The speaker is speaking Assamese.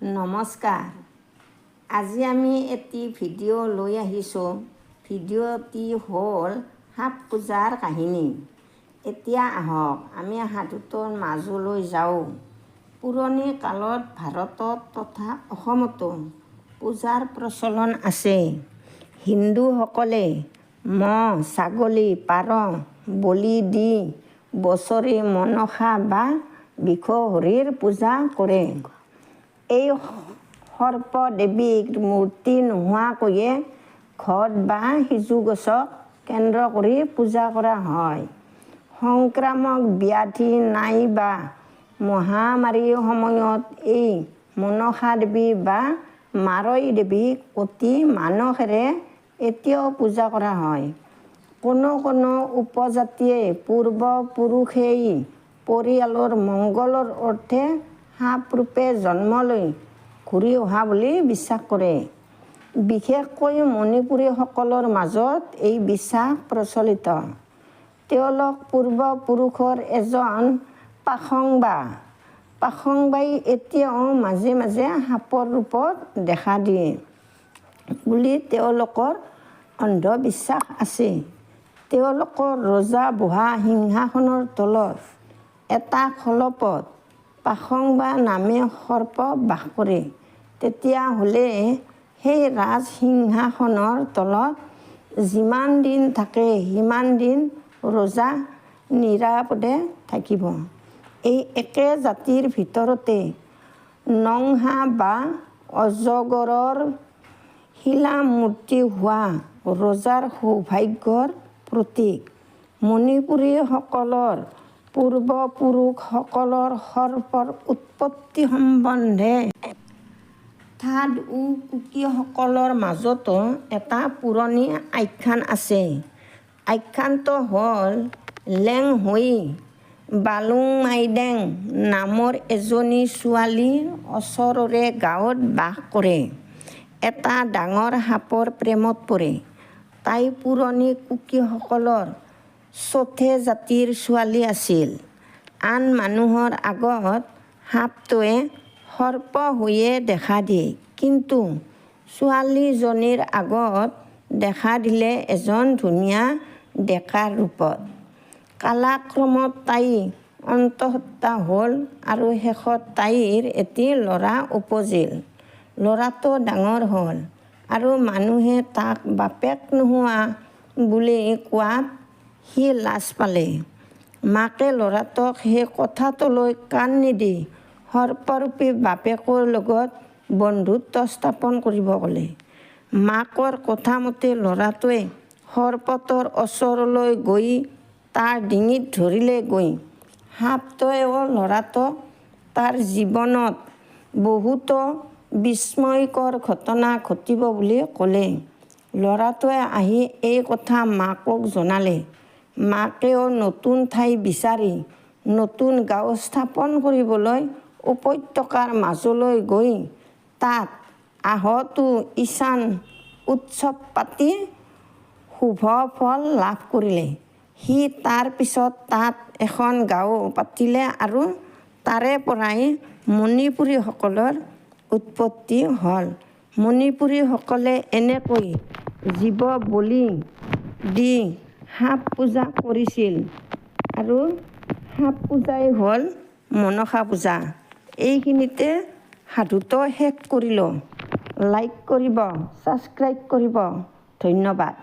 নমস্কাৰ। আজি আমি এটি ভিডিঅ' লৈ আহিছোঁ। ভিডিঅ'টি হ'ল সাপ পূজাৰ কাহিনী। এতিয়া আহক আমি সাধুটোৰ মাজলৈ যাওঁ। পুৰণি কালত ভাৰতত তথা অসমতো পূজাৰ প্ৰচলন আছে। হিন্দুসকলে মহ, ছাগলী, পাৰ বলি দি বছৰি মনসা বা বৃষহৰিৰ পূজা কৰে। এই সৰ্প দেৱীক মূৰ্তি নোহোৱাকৈয়ে ঘট বা সিজু গছক কেন্দ্ৰ কৰি পূজা কৰা হয়। সংক্ৰামক ব্যাধি নাইবা মহামাৰীৰ সময়ত এই মনসা দেৱী বা মাৰৈ দেৱীক অতি মানসেৰে এতিয়াও পূজা কৰা হয়। কোনো কোনো উপজাতিয়ে পূৰ্বপুৰুষেই পৰিয়ালৰ মংগলৰ অৰ্থে সাপ ৰূপে জন্ম লৈ ঘূৰি অহা বুলি বিশ্বাস কৰে। বিশেষকৈ মণিপুৰীসকলৰ মাজত এই বিশ্বাস প্ৰচলিত। তেওঁলোক পূৰ্বপুৰুষৰ এজন পাখংবাই এতিয়াও মাজে মাজে সাপৰ ৰূপত দেখা দিয়ে বুলি তেওঁলোকৰ অন্ধবিশ্বাস আছে। তেওঁলোকৰ ৰজা বহা সিংহাসনৰ তলত এটা খলপত পাখংবা নামে সৰ্প বাস কৰে। তেতিয়াহ'লে সেই ৰাজ সিংহাসনৰ তলত যিমান দিন থাকে সিমান দিন ৰজা নিৰাপদে থাকিব। এই একে জাতিৰ ভিতৰতে নংহা বা অজগৰৰ শিলামূৰ্তি হোৱা ৰজাৰ সৌভাগ্যৰ প্ৰতীক। মণিপুৰীসকলৰ পূৰ্বপুৰুষসকলৰ সৰ্পৰ উৎপত্তি সম্বন্ধে থাদ ও কুকিসকলৰ মাজতো এটা পুৰণি আখ্যান আছে। আখ্যানটো হ'ল লেংহুই বালুংমাইডেং নামৰ এজনী ছোৱালী ওচৰৰে গাঁৱত বাস কৰে। এটা ডাঙৰ সাপৰ প্ৰেমত পৰে। তাই পুৰণি কুকিসকলৰ চোথে জাতিৰ ছোৱালী আছিল। আন মানুহৰ আগত সাপটোৱে সৰ্প হৈয়ে দেখা দিয়ে, কিন্তু ছোৱালীজনীৰ আগত দেখা দিলে এজন ধুনীয়া ডেকাৰ ৰূপত। কালক্ৰমত তাই অন্তঃসত্ত্বা হ'ল আৰু শেষত তাইৰ এটি ল'ৰা উপজিল। ল'ৰাটো ডাঙৰ হ'ল আৰু মানুহে তাক বাপেক নোহোৱা বুলি কোৱাত সি লাজ পালে। মাকে ল'ৰাটোক সেই কথাটোলৈ কাণ নিদি সৰ্পৰূপী বাপেকৰ লগত বন্ধুত্ব স্থাপন কৰিব ক'লে। মাকৰ কথামতে ল'ৰাটোৱে সৰ্পটোৰ ওচৰলৈ গৈ তাৰ ডিঙিত ধৰিলেগৈ। সাপটোৱেও ল'ৰাটোক তাৰ জীৱনত বহুতো বিস্ময়কৰ ঘটনা ঘটিব বুলি ক'লে। ল'ৰাটোৱে আহি এই কথা মাকক জনালে। মাকেও নতুন ঠাই বিচাৰি নতুন গাঁও স্থাপন কৰিবলৈ উপত্যকাৰ মাজলৈ গৈ তাত আহোঁতো ঈশান উৎসৱ পাতি শুভ ফল লাভ কৰিলে। সি তাৰ পিছত তাত এখন গাঁও পাতিলে আৰু তাৰে পৰাই মণিপুৰীসকলৰ উৎপত্তি হ'ল। মণিপুৰীসকলে এনেকৈ জীৱ বলি দি সাপ পূজা কৰিছিল আৰু সাপ পূজাই হ'ল মনসা পূজা। এইখিনিতে সাধুটো শেষ কৰিলোঁ। লাইক কৰিব, ছাবস্ক্ৰাইব কৰিব। ধন্যবাদ।